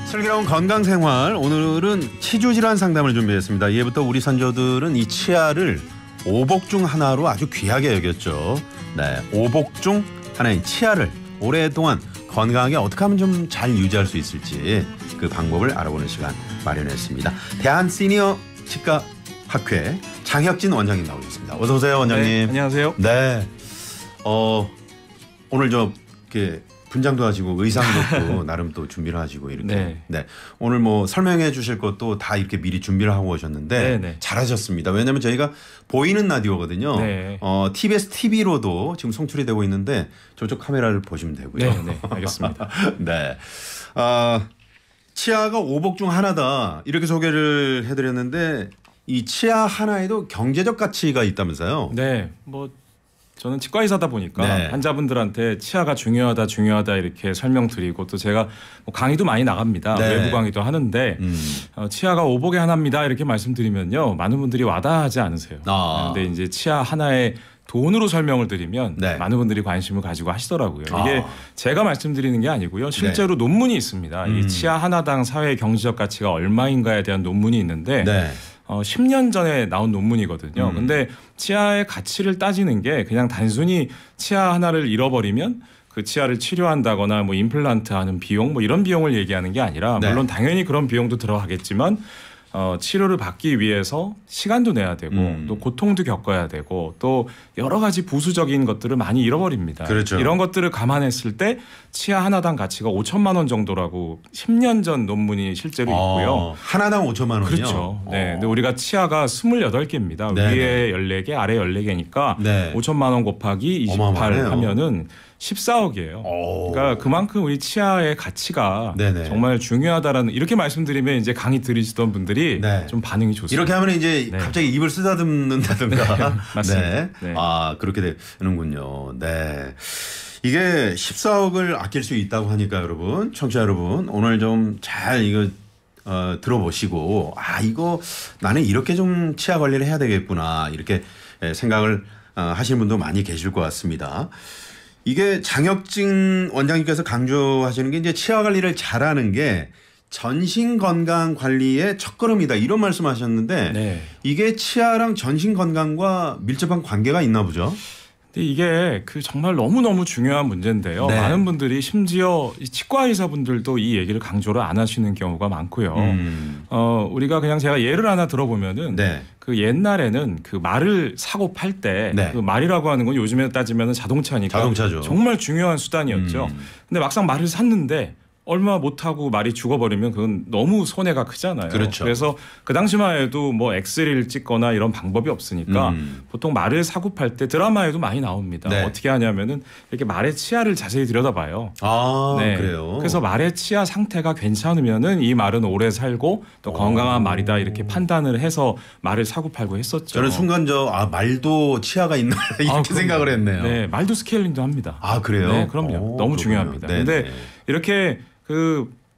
슬기로운 건강생활, 오늘은 치주질환 상담을 준비했습니다. 이해부터 우리 선조들은 이 치아를 오복 중 하나로 아주 귀하게 여겼죠. 네, 오복 중 하나인 치아를 오랫동안 건강하게 어떻게 하면 좀 잘 유지할 수 있을지 그 방법을 알아보는 시간 마련했습니다. 대한시니어치과학회 장혁진 원장님 나오셨습니다. 어서 오세요, 원장님. 네, 안녕하세요. 네, 오늘 분장도 하시고 의상도 또 나름 또 준비를 하시고 이렇게. 네. 오늘 뭐 설명해 주실 것도 다 이렇게 미리 준비를 하고 오셨는데 네. 잘하셨습니다. 왜냐하면 저희가 보이는 라디오거든요. 네. TBS TV로도 지금 송출이 되고 있는데 저쪽 카메라를 보시면 되고요. 네, 알겠습니다. 네. 치아가 오복 중 하나다 이렇게 소개를 해드렸는데 이 치아 하나에도 경제적 가치가 있다면서요? 네, 뭐 저는 치과 의사다 보니까 네. 환자분들한테 치아가 중요하다 이렇게 설명드리고 또 제가 뭐 강의도 많이 나갑니다. 네. 외부 강의도 하는데 치아가 오복의 하나입니다 이렇게 말씀드리면요 많은 분들이 와닿지 않으세요. 근데 이제 치아 하나에 돈으로 설명을 드리면 많은 분들이 관심을 가지고 하시더라고요. 이게 제가 말씀드리는 게 아니고요. 실제로 논문이 있습니다. 이 치아 하나당 사회 경제적 가치가 얼마인가에 대한 논문이 있는데 10년 전에 나온 논문이거든요. 근데 치아의 가치를 따지는 게 그냥 단순히 치아 하나를 잃어버리면 그 치아를 치료한다거나 뭐 임플란트 하는 비용 뭐 이런 비용을 얘기하는 게 아니라 물론 당연히 그런 비용도 들어가겠지만 치료를 받기 위해서 시간도 내야 되고 또 고통도 겪어야 되고 또 여러 가지 부수적인 것들을 많이 잃어버립니다. 그렇죠. 이런 것들을 감안했을 때 치아 하나당 가치가 5천만 원 정도라고 10년 전 논문이 실제로 있고요. 하나당 5천만 원이요? 그렇죠. 네. 근데 우리가 치아가 28개입니다. 위에 14개, 아래 14개니까 5천만 원 곱하기 28 어마어마하네요. 하면은 14억이에요. 그러니까 그만큼 우리 치아의 가치가 정말 중요하다라는 이렇게 말씀드리면 이제 강의 들으시던 분들이 좀 반응이 좋습니다. 이렇게 하면 이제 갑자기 입을 쓰다듬는다든가. 맞습니다. 그렇게 되는군요. 네. 이게 14억을 아낄 수 있다고 하니까 여러분, 청취자 여러분, 오늘 좀 잘 이거 들어보시고 이거 나는 이렇게 좀 치아 관리를 해야 되겠구나 이렇게 생각을 하시는 분도 많이 계실 것 같습니다. 이게 장혁진 원장님께서 강조하시는 게 이제 치아 관리를 잘하는 게 전신 건강 관리의 첫걸음이다 이런 말씀하셨는데 이게 치아랑 전신 건강과 밀접한 관계가 있나 보죠? 근데 이게 정말 너무너무 중요한 문제인데요. 많은 분들이 심지어 치과 의사분들도 이 얘기를 강조를 안 하시는 경우가 많고요. 우리가 그냥 제가 예를 하나 들어보면은 그 옛날에는 그 말을 사고 팔 때 그 말이라고 하는 건 요즘에 따지면 자동차니까 자동차죠. 정말 중요한 수단이었죠. 근데 막상 말을 샀는데 얼마 못하고 말이 죽어버리면 그건 너무 손해가 크잖아요. 그렇죠. 그래서 그 당시만 해도 뭐 엑스레이를 찍거나 이런 방법이 없으니까 보통 말을 사고 팔 때 드라마에도 많이 나옵니다. 어떻게 하냐면은 이렇게 말의 치아를 자세히 들여다봐요. 그래요? 그래서 말의 치아 상태가 괜찮으면은 이 말은 오래 살고 또 건강한 말이다 이렇게 판단을 해서 말을 사고 팔고 했었죠. 저는 순간 말도 치아가 있나 이렇게 생각을 했네요. 네, 말도 스케일링도 합니다. 그래요? 네, 그럼요. 너무 중요합니다. 근데 이렇게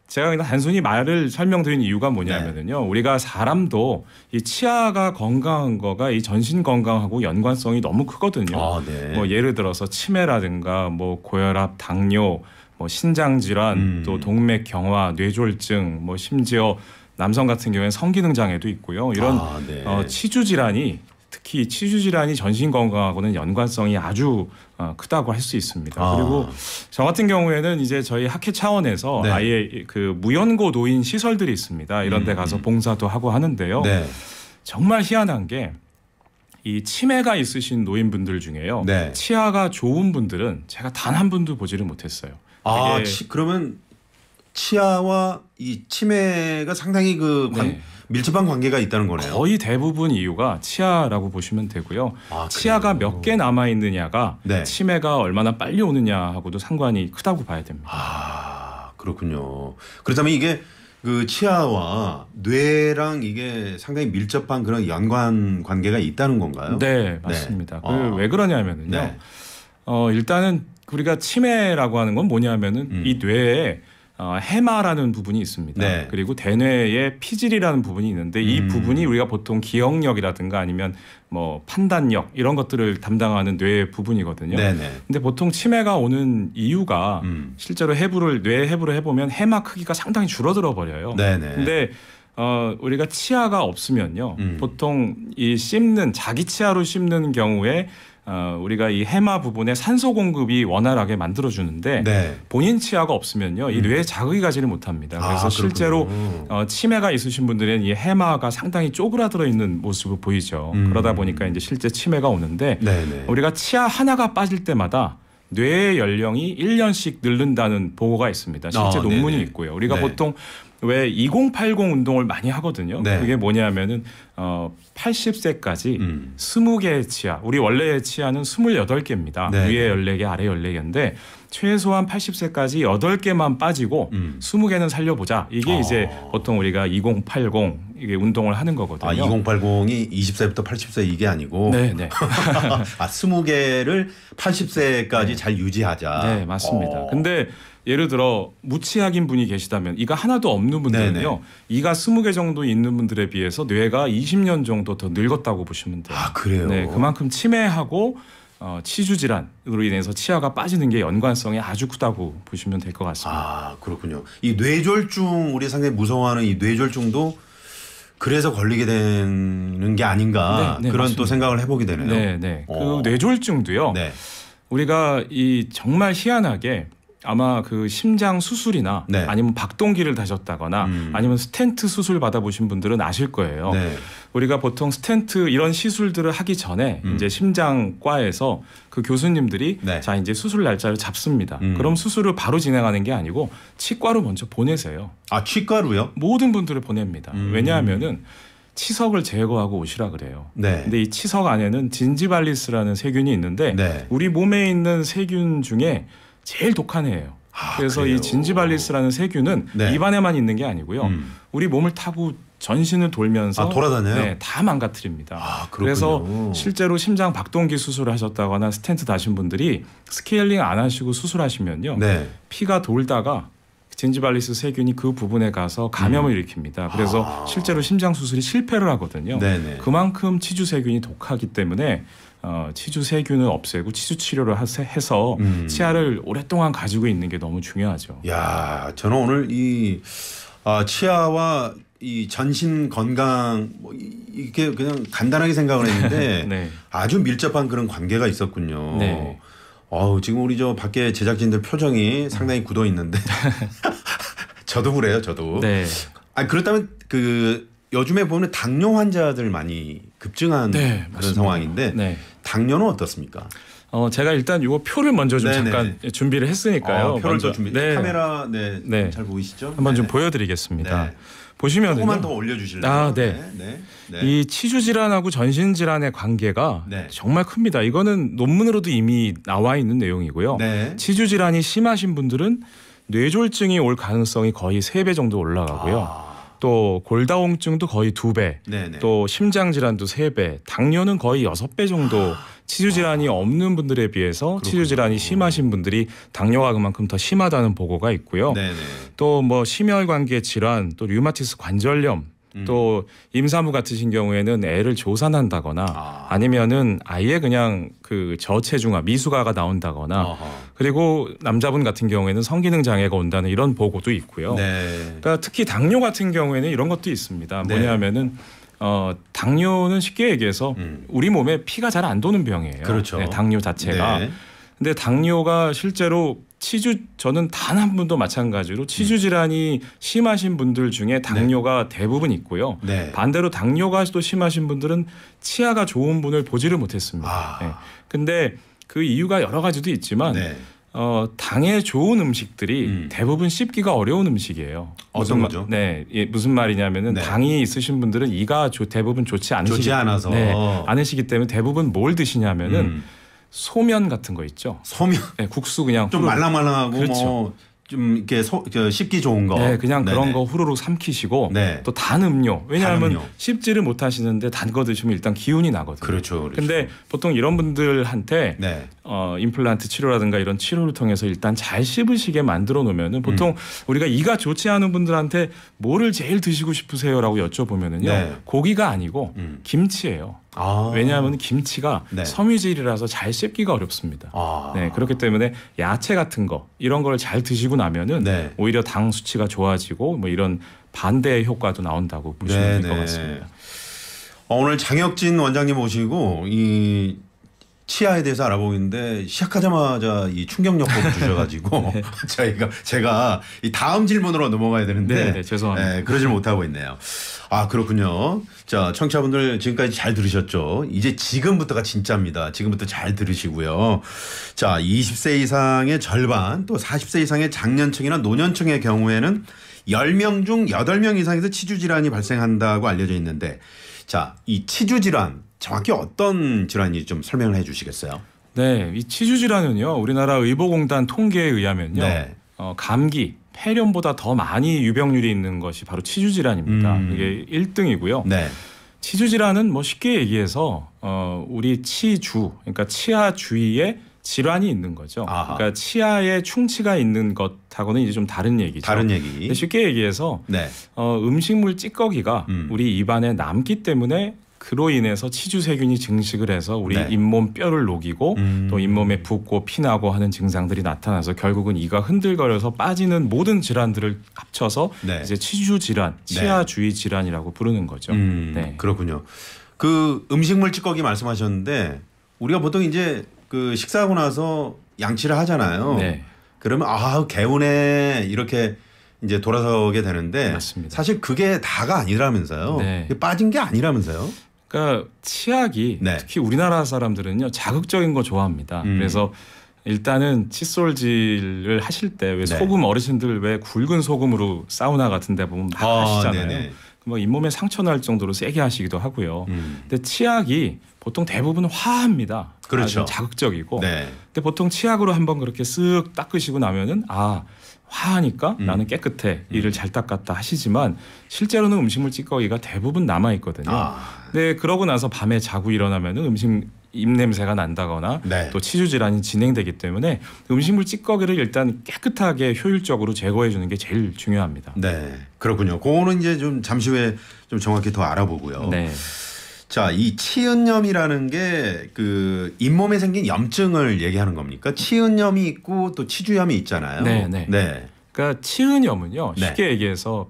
제가 그냥 단순히 말을 설명드린 이유가 뭐냐면은요. 우리가 사람도 이 치아가 건강한 거가 이 전신 건강하고 연관성이 너무 크거든요. 뭐 예를 들어서 치매라든가 뭐 고혈압, 당뇨, 뭐 신장 질환, 또 동맥 경화, 뇌졸중, 뭐 심지어 남성 같은 경우에는 성기능 장애도 있고요. 이런 치주 질환이 특히 치주 질환이 전신 건강하고는 연관성이 아주 크다고 할 수 있습니다. 그리고 저 같은 경우에는 이제 저희 학회 차원에서 아예 그 무연고 노인 시설들이 있습니다. 이런 데 가서 봉사도 하고 하는데요. 정말 희한한 게 이 치매가 있으신 노인분들 중에요. 치아가 좋은 분들은 제가 단 한 분도 보지를 못했어요. 그러면 치아와 이 치매가 상당히 밀접한 관계가 있다는 거네요. 거의 대부분 이유가 치아라고 보시면 되고요. 치아가 몇 개 남아 있느냐가 치매가 얼마나 빨리 오느냐하고도 상관이 크다고 봐야 됩니다. 그렇군요. 그렇다면 이게 그 치아와 뇌랑 이게 상당히 밀접한 그런 연관 관계가 있다는 건가요? 네, 맞습니다. 왜 그러냐면은요. 일단은 우리가 치매라고 하는 건 뭐냐면은 이 뇌에 해마라는 부분이 있습니다. 네. 그리고 대뇌에 피질이라는 부분이 있는데 이 부분이 우리가 보통 기억력이라든가 아니면 뭐 판단력 이런 것들을 담당하는 뇌의 부분이거든요. 네네. 근데 보통 치매가 오는 이유가 실제로 뇌 해부를 해보면 해마 크기가 상당히 줄어들어 버려요. 네네. 근데 우리가 치아가 없으면요, 보통 이 자기 치아로 씹는 경우에 우리가 이 해마 부분에 산소 공급이 원활하게 만들어주는데 네. 본인 치아가 없으면요 이 뇌에 자극이 가지를 못합니다. 그래서 실제로 치매가 있으신 분들은 이 해마가 상당히 쪼그라들어 있는 모습을 보이죠. 그러다 보니까 이제 실제 치매가 오는데 네네. 우리가 치아 하나가 빠질 때마다 뇌의 연령이 1년씩 늘는다는 보고가 있습니다. 실제 논문이 네네. 있고요. 우리가 네. 보통 왜 2080 운동을 많이 하거든요. 네. 그게 뭐냐면은 80세까지 20개의 치아, 우리 원래의 치아는 28개입니다. 네. 위에 14개, 아래 14개인데 최소한 80세까지 8개만 빠지고 20개는 살려보자. 이게 이제 보통 우리가 2080 이게 운동을 하는 거거든요. 2080이 20세부터 80세 이게 아니고 네, 네. 20개를 80세까지 잘 유지하자. 네, 맞습니다. 근데 예를 들어 무치아인 분이 계시다면 이가 하나도 없는 분들은요. 네네. 이가 20개 정도 있는 분들에 비해서 뇌가 20년 정도 더 늙었다고 보시면 돼요. 아, 그래요? 네, 그만큼 치매하고 치주 질환으로 인해서 치아가 빠지는 게 연관성이 아주 크다고 보시면 될 것 같습니다. 아, 그렇군요. 이 뇌졸중, 우리 상당히 무서워하는 이 뇌졸중도 그래서 걸리게 되는 게 아닌가 네, 네, 그런 맞습니다. 또 생각을 해보게 되네요. 네, 네. 그 뇌졸중도요. 네. 우리가 이 정말 희한하게 아마 그 심장 수술이나 네. 아니면 박동기를 다셨다거나 아니면 스텐트 수술 받아보신 분들은 아실 거예요. 네. 우리가 보통 스텐트 이런 시술들을 하기 전에 이제 심장과에서 그 교수님들이 네. 자 이제 수술 날짜를 잡습니다. 그럼 수술을 바로 진행하는 게 아니고 치과로 먼저 보내세요. 아, 치과로요? 모든 분들을 보냅니다. 왜냐하면은 치석을 제거하고 오시라 그래요. 네. 근데 이 치석 안에는 진지발리스라는 세균이 있는데 네. 우리 몸에 있는 세균 중에 제일 독한 애예요. 그래서 그래요? 이 진지발리스라는 세균은 네. 입안에만 있는 게 아니고요. 우리 몸을 타고 전신을 돌면서 돌아다녀요? 네, 다 망가뜨립니다. 그렇군요. 그래서 실제로 심장 박동기 수술을 하셨다거나 스텐트 다신 분들이 스케일링 안 하시고 수술하시면요. 네. 피가 돌다가 진지발리스 세균이 그 부분에 가서 감염을 일으킵니다. 그래서 실제로 심장 수술이 실패를 하거든요. 네네. 그만큼 치주 세균이 독하기 때문에 치주 세균을 없애고 치주 치료를 해서 치아를 오랫동안 가지고 있는 게 너무 중요하죠. 야, 저는 오늘 이 치아와 이 전신 건강 뭐 이게 그냥 간단하게 생각을 했는데 네. 아주 밀접한 그런 관계가 있었군요. 네. 지금 우리 저 밖에 제작진들 표정이 상당히 굳어 있는데 저도 그래요, 저도. 네. 그렇다면 그 요즘에 보면 당뇨 환자들 많이 급증한 네, 그런 맞습니다. 상황인데 네. 당뇨는 어떻습니까? 제가 일단 요 표를 먼저 좀 네네. 잠깐 준비를 했으니까요. 표를 먼저 또 준비. 네. 카메라 네. 잘 보이시죠? 한번 좀 네. 보여드리겠습니다. 네. 보시면은요. 조금만 더 올려주실래요? 아, 네. 네. 네. 이 치주 질환하고 전신 질환의 관계가 네. 정말 큽니다. 이거는 논문으로도 이미 나와 있는 내용이고요. 네. 치주 질환이 심하신 분들은 뇌졸중이 올 가능성이 거의 3배 정도 올라가고요. 또 골다공증도 거의 2배, 네네. 또 심장 질환도 3배, 당뇨는 거의 6배 정도 치주 질환이 없는 분들에 비해서 치주 질환이 심하신 분들이 당뇨가 그만큼 더 심하다는 보고가 있고요. 네네. 또 뭐 심혈관계 질환, 또 류마티스 관절염, 또 임산부 같으신 경우에는 애를 조산한다거나 아니면은 아예 그냥 그 저체중아 미숙아가 나온다거나 그리고 남자분 같은 경우에는 성기능 장애가 온다는 이런 보고도 있고요. 네. 그러니까 특히 당뇨 같은 경우에는 이런 것도 있습니다. 네. 뭐냐면은 당뇨는 쉽게 얘기해서 우리 몸에 피가 잘 안 도는 병이에요. 그렇죠. 네, 당뇨 자체가. 네. 근데 당뇨가 실제로 저는 단 한 분도 마찬가지로 치주 질환이 심하신 분들 중에 당뇨가 대부분 있고요. 네. 반대로 당뇨가 또 심하신 분들은 치아가 좋은 분을 보지를 못했습니다. 네. 근데 그 이유가 여러 가지도 있지만 네. 당에 좋은 음식들이 대부분 씹기가 어려운 음식이에요. 어떤 거죠? 네, 무슨 말이냐면은 네. 당이 있으신 분들은 이가 대부분 좋지 않아서. 네, 않으시기 때문에 대부분 뭘 드시냐면은 소면 같은 거 있죠. 소면 네, 국수 그냥 좀 말랑말랑하고 그렇죠. 뭐 좀 이렇게 씹기 좋은 거. 네, 그냥 네네. 그런 거 후루룩 삼키시고 네. 또 단 음료. 왜냐하면 단 음료. 씹지를 못하시는데 단 거 드시면 일단 기운이 나거든요. 그렇죠, 그렇죠. 근데 보통 이런 분들한테 네. 임플란트 치료라든가 이런 치료를 통해서 일단 잘 씹으시게 만들어 놓으면은 보통 우리가 이가 좋지 않은 분들한테 뭐를 제일 드시고 싶으세요라고 여쭤보면은요. 네. 고기가 아니고 김치예요. 아. 왜냐하면 김치가 네. 섬유질이라서 잘 씹기가 어렵습니다. 아. 네, 그렇기 때문에 야채 같은 거 이런 걸 잘 드시고 나면은 네. 오히려 당 수치가 좋아지고 뭐 이런 반대의 효과도 나온다고 보시면 될 것 같습니다. 오늘 장혁진 원장님 모시고 이 치아에 대해서 알아보고 있는데 시작하자마자 이 충격요법을 주셔가지고 네. 제가 이 다음 질문으로 넘어가야 되는데 네, 죄송합니다. 네, 그러질 못하고 있네요. 아 그렇군요. 자 청취자분들 지금까지 잘 들으셨죠? 이제 지금부터가 진짜입니다. 지금부터 잘 들으시고요. 자 20세 이상의 절반 또 40세 이상의 장년층이나 노년층의 경우에는 10명 중 8명 이상에서 치주 질환이 발생한다고 알려져 있는데 자 이 치주 질환 정확히 어떤 질환인지 좀 설명을 해 주시겠어요? 네, 이 치주 질환은요. 우리나라 의보공단 통계에 의하면요. 네. 감기, 폐렴보다 더 많이 유병률이 있는 것이 바로 치주 질환입니다. 이게 1등이고요. 네. 치주 질환은 뭐 쉽게 얘기해서 우리 치주, 그러니까 치아 주위에 질환이 있는 거죠. 아하. 그러니까 치아에 충치가 있는 것하고는 이제 좀 다른 얘기죠. 다른 얘기. 근데 쉽게 얘기해서 네. 음식물 찌꺼기가 우리 입안에 남기 때문에 그로 인해서 치주 세균이 증식을 해서 우리 네. 잇몸 뼈를 녹이고 또 잇몸에 붓고 피나고 하는 증상들이 나타나서 결국은 이가 흔들거려서 빠지는 모든 질환들을 합쳐서 네. 이제 치주 질환, 치아 주위 질환이라고 부르는 거죠. 네. 그렇군요. 그 음식물 찌꺼기 말씀하셨는데 우리가 보통 이제 그 식사하고 나서 양치를 하잖아요. 네. 그러면 개운해 이렇게 이제 돌아서게 되는데 맞습니다. 사실 그게 다가 아니라면서요. 네. 빠진 게 아니라면서요. 그러니까 치약이 네. 특히 우리나라 사람들은요 자극적인 거 좋아합니다. 그래서 일단은 칫솔질을 하실 때 왜 네. 소금 어르신들 왜 굵은 소금으로 사우나 같은 데 보면 막 하시잖아요. 네네. 뭐 잇몸에 상처 날 정도로 세게 하시기도 하고요. 근데 치약이 보통 대부분 화합니다. 그렇죠. 아주 자극적이고. 네. 근데 보통 치약으로 한번 그렇게 쓱 닦으시고 나면은 화하니까 나는 깨끗해 이를 잘 닦았다 하시지만 실제로는 음식물 찌꺼기가 대부분 남아 있거든요. 근데 그러고 나서 밤에 자고 일어나면은 음식 입냄새가 난다거나 네. 또 치주 질환이 진행되기 때문에 음식물 찌꺼기를 일단 깨끗하게 효율적으로 제거해 주는 게 제일 중요합니다. 네. 그렇군요. 그거는 이제 좀 잠시 후에 좀 정확히 더 알아보고요. 네. 자, 이 치은염이라는 게 그 잇몸에 생긴 염증을 얘기하는 겁니까? 치은염이 있고 또 치주염이 있잖아요. 네, 네. 네. 그러니까 치은염은요. 네. 쉽게 얘기해서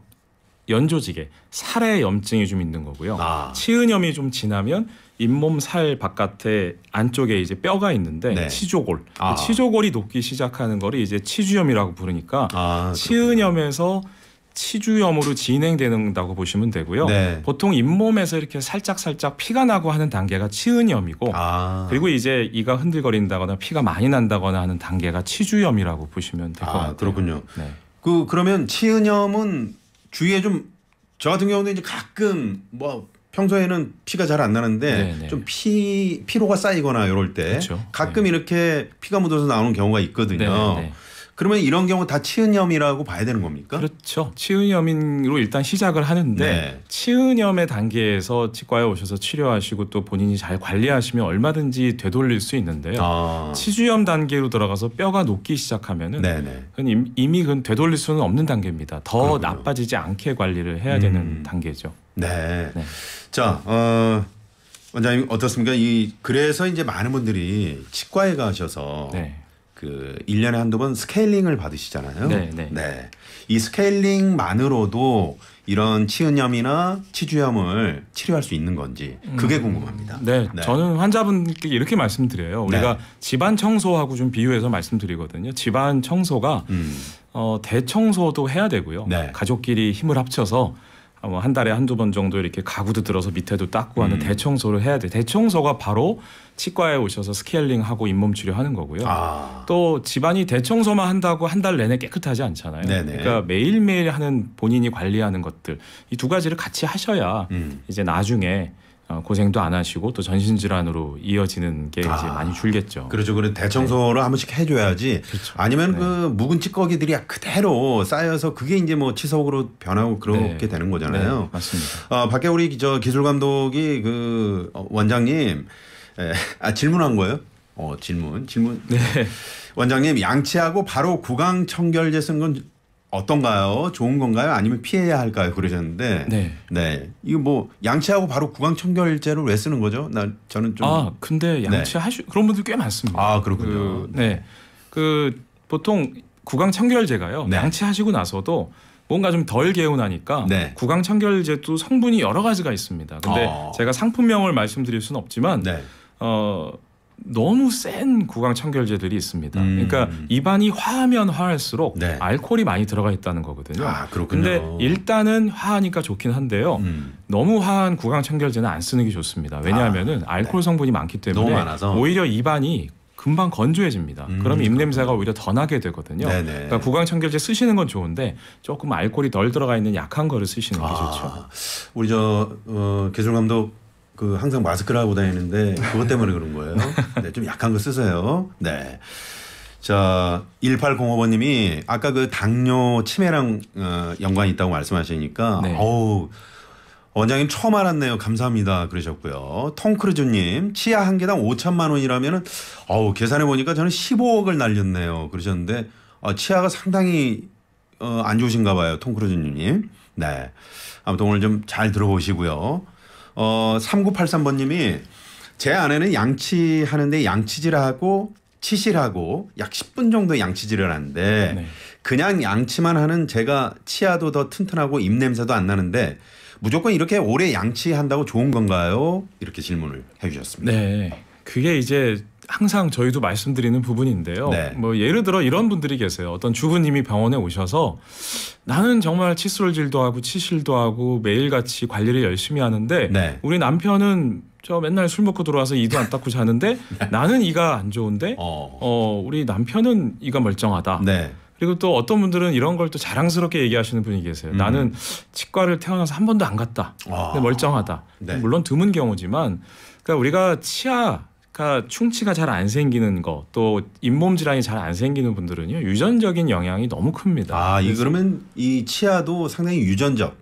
연조직에 살에 염증이 좀 있는 거고요. 치은염이 좀 지나면 잇몸 살 바깥에 안쪽에 이제 뼈가 있는데 네. 치조골, 치조골이 녹기 시작하는 거를 이제 치주염이라고 부르니까 치은염에서 치주염으로 진행된다고 보시면 되고요. 네. 보통 잇몸에서 이렇게 살짝 피가 나고 하는 단계가 치은염이고 그리고 이제 이가 흔들거린다거나 피가 많이 난다거나 하는 단계가 치주염이라고 보시면 될 것 같아요. 그렇군요. 네. 그러면 치은염은 주위에 좀 저 같은 경우는 이제 가끔 뭐 평소에는 피가 잘 안 나는데 네네. 좀 피로가 쌓이거나 이럴 때 그렇죠. 가끔 이렇게 피가 묻어서 나오는 경우가 있거든요. 네네. 그러면 이런 경우 다 치은염이라고 봐야 되는 겁니까? 그렇죠. 치은염으로 일단 시작을 하는데 네. 치은염의 단계에서 치과에 오셔서 치료하시고 또 본인이 잘 관리하시면 얼마든지 되돌릴 수 있는데요. 치주염 단계로 들어가서 뼈가 녹기 시작하면은 그건 이미 그건 되돌릴 수는 없는 단계입니다. 더 그렇군요. 나빠지지 않게 관리를 해야 되는 단계죠. 네. 네. 자, 원장님 어떻습니까? 그래서 이제 많은 분들이 치과에 가셔서 네. 그 1년에 한두 번 스케일링을 받으시잖아요. 네. 이 스케일링만으로도 이런 치은염이나 치주염을 치료할 수 있는 건지 그게 궁금합니다. 네. 저는 환자분께 이렇게 말씀드려요. 우리가 집안 청소하고 좀 비유해서 말씀드리거든요. 집안 청소가 대청소도 해야 되고요. 가족끼리 힘을 합쳐서 한 달에 한두 번 정도 이렇게 가구도 들어서 밑에도 닦고 하는 대청소를 해야 돼. 대청소가 바로 치과에 오셔서 스케일링하고 잇몸 치료하는 거고요. 또 집안이 대청소만 한다고 한 달 내내 깨끗하지 않잖아요. 그러니까 매일매일 하는 본인이 관리하는 것들 이 두 가지를 같이 하셔야 이제 나중에 고생도 안 하시고 또 전신 질환으로 이어지는 게 이제 많이 줄겠죠. 그렇죠. 그래 대청소를 한 번씩 해줘야지. 그렇죠. 아니면 그 묵은 찌꺼기들이 그대로 쌓여서 그게 이제 뭐 치석으로 변하고 그렇게 되는 거잖아요. 맞습니다. 밖에 우리 기술 감독이 그 원장님 질문한 거예요? 질문. 네. 원장님 양치하고 바로 구강 청결제 쓰는 건 어떤가요? 좋은 건가요? 아니면 피해야 할까요? 그러셨는데, 네, 이거 뭐 양치하고 바로 구강 청결제를 왜 쓰는 거죠? 저는 좀 근데 그런 분들 꽤 많습니다. 그렇군요. 보통 구강 청결제가요. 양치하시고 나서도 뭔가 좀 덜 개운하니까 구강 청결제도 성분이 여러 가지가 있습니다. 근데 제가 상품명을 말씀드릴 수는 없지만 너무 센 구강 청결제들이 있습니다. 그러니까 입안이 화하면 화할수록 알코올이 많이 들어가 있다는 거거든요. 그렇군요. 근데 일단은 화하니까 좋긴 한데요. 너무 화한 구강 청결제는 안 쓰는 게 좋습니다. 왜냐하면은 알코올 성분이 많기 때문에 오히려 입안이 금방 건조해집니다. 그러면 입냄새가 오히려 더 나게 되거든요. 그러니까 구강 청결제 쓰시는 건 좋은데 조금 알코올이 덜 들어가 있는 약한 거를 쓰시는 게 좋죠. 우리 기술 감독 항상 마스크를 하고 다니는데 그것 때문에 그런 거예요. 네, 좀 약한 거 쓰세요. 네. 자, 1805번님이 아까 그 당뇨 치매랑 연관이 있다고 말씀하시니까 원장님 처음 알았네요. 감사합니다. 그러셨고요. 톰크루즈님 치아 한 개당 5천만 원이라면은 계산해 보니까 저는 15억을 날렸네요. 그러셨는데 치아가 상당히 안 좋으신가 봐요. 톰크루즈님. 네. 아무튼 오늘 좀 잘 들어보시고요. 3983번님이 제 아내는 양치하는데 양치질하고 치실하고 약 10분 정도 양치질을 하는데 그냥 양치만 하는 제가 치아도 더 튼튼하고 입냄새도 안 나는데 무조건 이렇게 오래 양치한다고 좋은 건가요? 이렇게 질문을 해주셨습니다. 네, 그게 이제 항상 저희도 말씀드리는 부분인데요. 뭐 예를 들어 이런 분들이 계세요. 어떤 주부님이 병원에 오셔서 나는 정말 칫솔질도 하고 치실도 하고 매일같이 관리를 열심히 하는데 우리 남편은 저 맨날 술 먹고 들어와서 이도 안 닦고 자는데 나는 이가 안 좋은데 우리 남편은 이가 멀쩡하다. 그리고 또 어떤 분들은 이런 걸 또 자랑스럽게 얘기하시는 분이 계세요. 나는 치과를 태어나서 한 번도 안 갔다. 근데 멀쩡하다. 물론 드문 경우지만 그러니까 우리가 충치가 잘 안 생기는 거 또 잇몸 질환이 잘 안 생기는 분들은요 유전적인 영향이 너무 큽니다. 그러면 이 치아도 상당히 유전적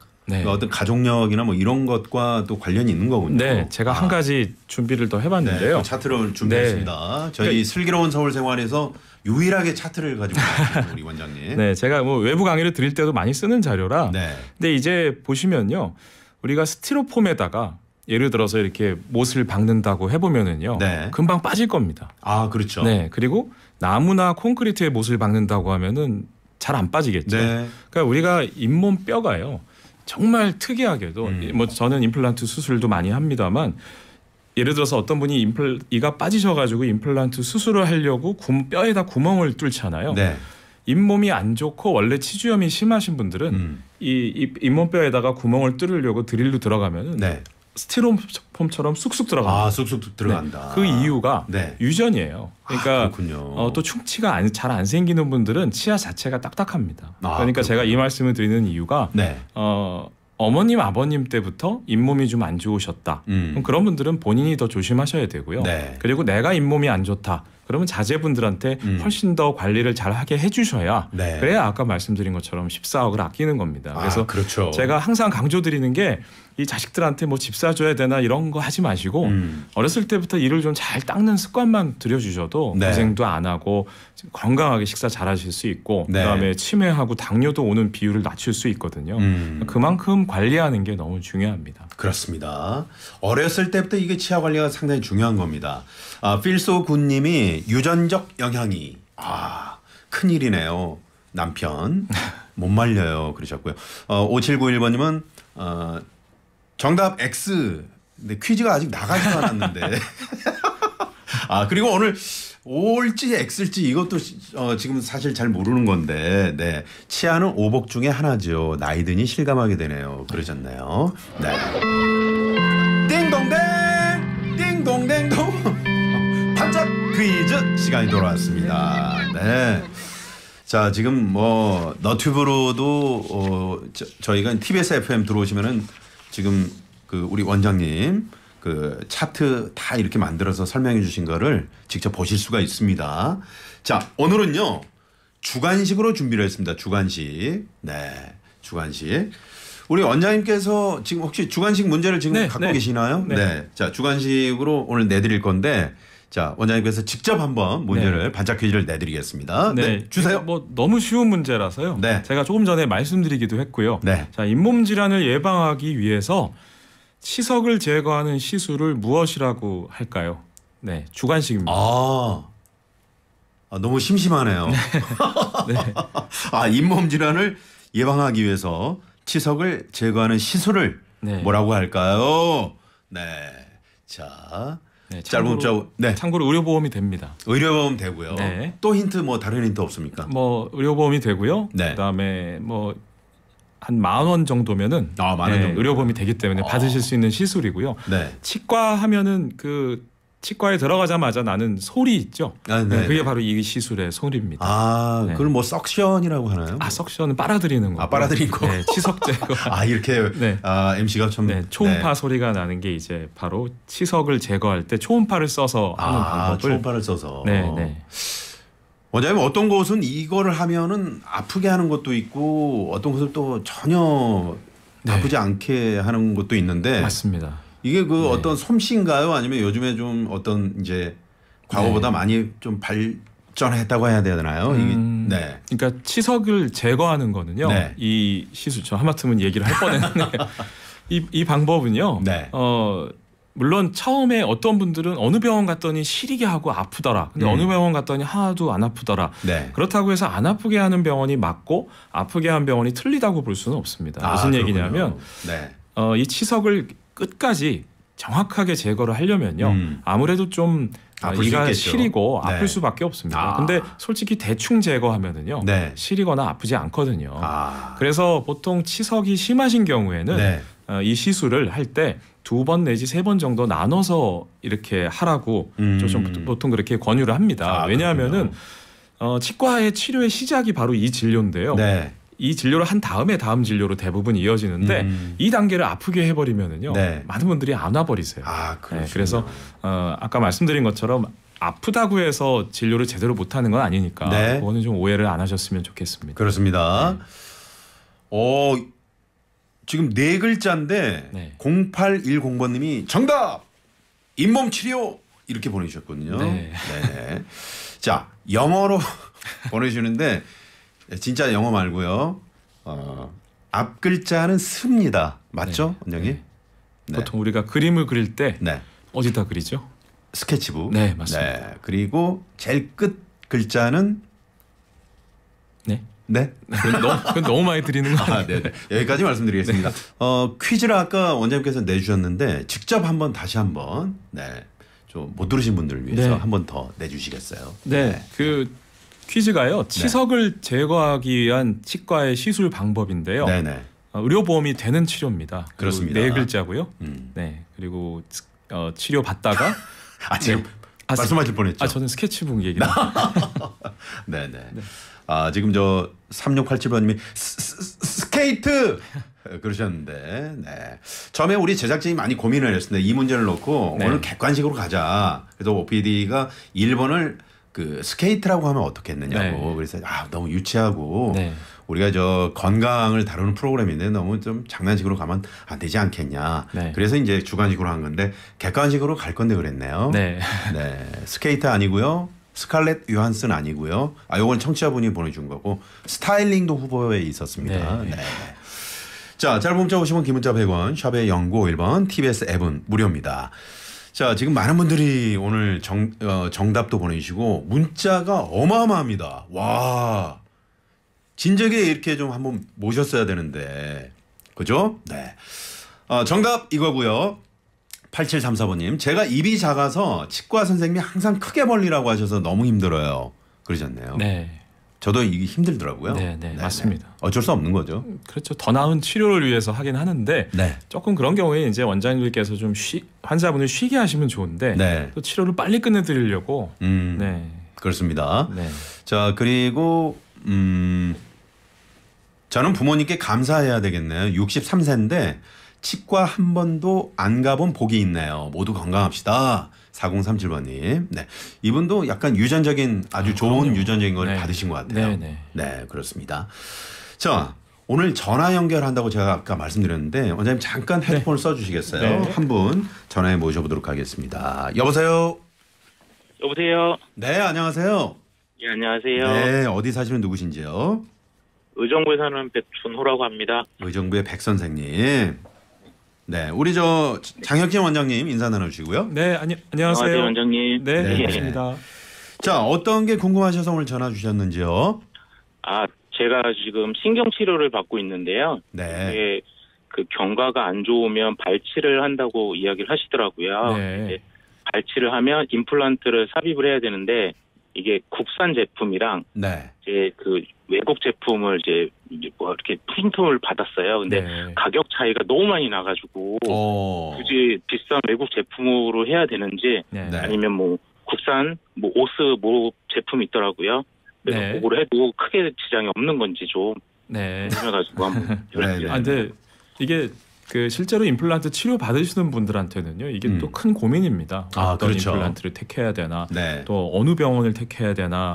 어떤 가족력이나 뭐 이런 것과 또 관련이 있는 거군요. 네, 제가 한 가지 준비를 더 해봤는데요. 차트를 준비했습니다. 저희 슬기로운 서울 생활에서 유일하게 차트를 가지고 있습니다, 우리 원장님. 네, 제가 뭐 외부 강의를 드릴 때도 많이 쓰는 자료라. 근데 이제 보시면요, 우리가 스티로폼에다가 예를 들어서 이렇게 못을 박는다고 해보면은요, 금방 빠질 겁니다. 그렇죠. 네, 그리고 나무나 콘크리트에 못을 박는다고 하면은 잘 안 빠지겠죠. 그러니까 우리가 잇몸 뼈가요, 정말 특이하게도 뭐 저는 임플란트 수술도 많이 합니다만. 예를 들어서 어떤 분이 이가 빠지셔가지고 임플란트 수술을 하려고 뼈에다 구멍을 뚫잖아요. 잇몸이 안 좋고 원래 치주염이 심하신 분들은 이 잇몸뼈에다가 구멍을 뚫으려고 드릴로 들어가면은 스티로폼처럼 쑥쑥 들어갑니다. 쑥쑥 들어간다. 그 이유가 유전이에요. 그러니까 또 충치가 잘 안 생기는 분들은 치아 자체가 딱딱합니다. 그러니까 제가 이 말씀을 드리는 이유가 어머님 아버님 때부터 잇몸이 좀 안 좋으셨다. 그럼 그런 분들은 본인이 더 조심하셔야 되고요. 그리고 내가 잇몸이 안 좋다. 그러면 자제분들한테 훨씬 더 관리를 잘 하게 해주셔야 그래야 아까 말씀드린 것처럼 14억을 아끼는 겁니다. 그래서 제가 항상 강조드리는 게 이 자식들한테 뭐 집 사줘야 되나 이런 거 하지 마시고 어렸을 때부터 이를 좀 잘 닦는 습관만 들여주셔도 고생도 안 하고 건강하게 식사 잘 하실 수 있고 그다음에 치매하고 당뇨도 오는 비율을 낮출 수 있거든요. 그만큼 관리하는 게 너무 중요합니다. 그렇습니다. 어렸을 때부터 이게 치아 관리가 상당히 중요한 겁니다. 필소 군님이 유전적 영향이 큰일이네요. 남편 못 말려요 그러셨고요. 5791번님은 정답 X. 근데 퀴즈가 아직 나가지도 않았는데. 그리고 오늘 O일지 X일지 이것도 지금 사실 잘 모르는 건데 치아는 오복 중에 하나죠. 나이 드니 실감하게 되네요. 그러셨나요? 띵동댕 띵동댕동 반짝 퀴즈 시간이 돌아왔습니다. 자, 지금 뭐 너튜브로도 저희가 TBS FM 들어오시면은 지금 우리 원장님 그 차트 다 이렇게 만들어서 설명해 주신 거를 직접 보실 수가 있습니다. 자, 오늘은요. 주간식으로 준비를 했습니다. 주간식. 네. 주간식. 우리 원장님께서 지금 혹시 주간식 문제를 지금 네, 갖고 네. 계시나요? 네. 네. 자, 주간식으로 오늘 내드릴 건데 자, 원장님께서 직접 한번 문제를 반짝 퀴즈를 내드리겠습니다. 네. 주세요. 뭐 너무 쉬운 문제라서요. 네. 제가 조금 전에 말씀드리기도 했고요. 네. 자, 잇몸 질환을 예방하기 위해서 치석을 제거하는 시술을 무엇이라고 할까요? 네, 주간식입니다. 너무 심심하네요. 네. 잇몸 질환을 예방하기 위해서 치석을 제거하는 시술을 네. 뭐라고 할까요? 네. 자, 네, 짧은 문자. 네. 참고로 의료보험이 됩니다. 의료보험 되고요. 네. 또 힌트 뭐 다른 힌트 없습니까? 뭐 의료보험이 되고요. 네. 그다음에 뭐 한 10,000원 정도면 10,000원 정도. 의료보험이 되기 때문에 받으실 수 있는 시술이고요. 네. 치과 하면은 그 치과에 들어가자마자 나는 소리 있죠. 네. 그게 바로 이 시술의 소리입니다. 네. 그걸 뭐 석션이라고 하나요? 석션은 빨아들이는 거. 빨아들이는 거. 네, 치석 제거. 이렇게 네. MC가 좀 초음파 소리가 나는 게 이제 바로 치석을 제거할 때 초음파를 써서 하는 방법을. 초음파를 써서. 네. 원장님 어떤 곳은 이거를 하면은 아프게 하는 것도 있고 어떤 곳은 또 전혀 아프지 않게 하는 것도 있는데 맞습니다. 이게 그 어떤 솜씨인가요? 아니면 요즘에 좀 어떤 이제 과거보다 많이 좀 발전했다고 해야 되나요? 네. 그러니까 치석을 제거하는 거는요. 네. 이 시술 저 하마터면 얘기를 할 뻔했는데 이 방법은요. 네. 물론 처음에 어떤 분들은 어느 병원 갔더니 시리게 하고 아프더라. 근데 어느 병원 갔더니 하나도 안 아프더라. 네. 그렇다고 해서 안 아프게 하는 병원이 맞고 아프게 한 병원이 틀리다고 볼 수는 없습니다. 무슨 얘기냐면 네. 이 치석을 끝까지 정확하게 제거를 하려면요. 아무래도 좀 이가 시리고 네. 아플 수밖에 없습니다. 근데 솔직히 대충 제거하면은요. 네. 시리거나 아프지 않거든요. 아. 그래서 보통 치석이 심하신 경우에는 네. 이 시술을 할 때 2번 내지 3번 정도 나눠서 이렇게 하라고 좀 보통 그렇게 권유를 합니다. 왜냐하면은 치과의 치료의 시작이 바로 이 진료인데요. 네. 이 진료를 한 다음에 다음 진료로 대부분 이어지는데 이 단계를 아프게 해버리면은요. 네. 많은 분들이 안 와버리세요. 그렇군요. 그래서 아까 말씀드린 것처럼 아프다고 해서 진료를 제대로 못하는 건 아니니까 네. 그거는 좀 오해를 안 하셨으면 좋겠습니다. 그렇습니다. 지금 4글자인데 네. 0810번님이 정답! 잇몸 치료! 이렇게 보내주셨거든요. 네. 네. 자, 영어로 보내주시는데 진짜 영어 말고요. 앞 글자는 습니다. 맞죠, 원장님? 네. 보통 우리가 그림을 그릴 때 네. 어디다 그리죠? 스케치북. 네, 맞습니다. 네. 그리고 제일 끝 글자는 네. 네. 그건 너무 많이 드리는 거 아니에요? 네. 여기까지 말씀드리겠습니다. 퀴즈를 아까 원장님께서 내주셨는데 직접 한번 다시 한번 좀 못 들으신 분들을 위해서 한 번 더 내주시겠어요? 네. 그 퀴즈가요. 치석을 제거하기 위한 치과의 시술 방법인데요. 네네. 의료보험이 되는 치료입니다. 그렇습니다. 4글자고요. 네. 그리고 치료 받다가 지금 말씀하실 뻔했죠. 저는 스케치북 얘기를. 네네. 지금 저 3687번님이 스케이트 그러셨는데, 네. 처음에 우리 제작진이 많이 고민을 했습니다. 이 문제를 놓고 오늘 객관식으로 가자. 그래서 OPD가 1번을 그 스케이트라고 하면 어떻겠느냐고. 그래서 너무 유치하고 우리가 저 건강을 다루는 프로그램인데 너무 좀 장난식으로 가면 안 되지 않겠냐. 그래서 이제 주관식으로 한 건데 객관식으로 갈 건데 그랬네요. 네. 스케이트 아니고요. 스칼렛 요한슨 아니고요. 요건 청취자분이 보내준 거고 스타일링도 후보에 있었습니다. 네. 자, 짧은 문자 50원, 긴 문자 100원, 샵의 0951번, TBS 앱은 무료입니다. 자, 지금 많은 분들이 오늘 정답도 보내주시고 문자가 어마어마합니다. 와, 진작에 이렇게 좀 한번 모셨어야 되는데, 그죠? 네. 정답 이거고요. 8734번님, 제가 입이 작아서 치과 선생님이 항상 크게 벌리라고 하셔서 너무 힘들어요. 그러셨네요. 네. 저도 이게 힘들더라고요. 네, 맞습니다. 어쩔 수 없는 거죠. 그렇죠. 더 나은 치료를 위해서 하긴 하는데 조금 그런 경우에 이제 원장님께서 좀 환자분을 쉬게 하시면 좋은데 또 치료를 빨리 끝내드리려고. 그렇습니다. 자, 그리고 저는 부모님께 감사해야 되겠네요. 63세인데 치과 한 번도 안 가본 복이 있네요. 모두 건강합시다. 4037번님. 네. 이분도 약간 유전적인 아주 좋은 그럼요. 유전적인 걸 네. 받으신 것 같아요. 네. 네, 그렇습니다. 자, 오늘 전화 연결한다고 제가 아까 말씀드렸는데 원장님 잠깐 헤드폰을 써주시겠어요? 네. 한 분 전화해 모셔보도록 하겠습니다. 여보세요? 여보세요. 네, 안녕하세요. 예, 안녕하세요. 네, 어디 사시는 누구신지요? 의정부에 사는 백준호라고 합니다. 의정부의 백 선생님. 네, 우리 장혁진 원장님 인사 나눠주시고요. 네, 안녕하세요. 원장님. 네, 네. 반갑습니다. 자, 어떤 게 궁금하셔서 오늘 전화 주셨는지요? 제가 지금 신경 치료를 받고 있는데요. 네. 이게 그 경과가 안 좋으면 발치를 한다고 이야기를 하시더라고요. 네. 발치를 하면 임플란트를 삽입을 해야 되는데 이게 국산 제품이랑 네. 이제 그 외국 제품을 이제 뭐 이렇게 프린트를 받았어요. 근데 네. 가격 차이가 너무 많이 나가지고 굳이 비싼 외국 제품으로 해야 되는지 네. 네. 아니면 뭐 국산 뭐 오스 뭐 제품이 있더라고요. 그래서 네. 그거를 해도 크게 지장이 없는 건지 좀 네. 궁금해가지고 한번 네. 근데 이게 그 실제로 임플란트 치료 받으시는 분들한테는요, 이게 또 큰 고민입니다. 어떤 그렇죠. 임플란트를 택해야 되나, 네. 또 어느 병원을 택해야 되나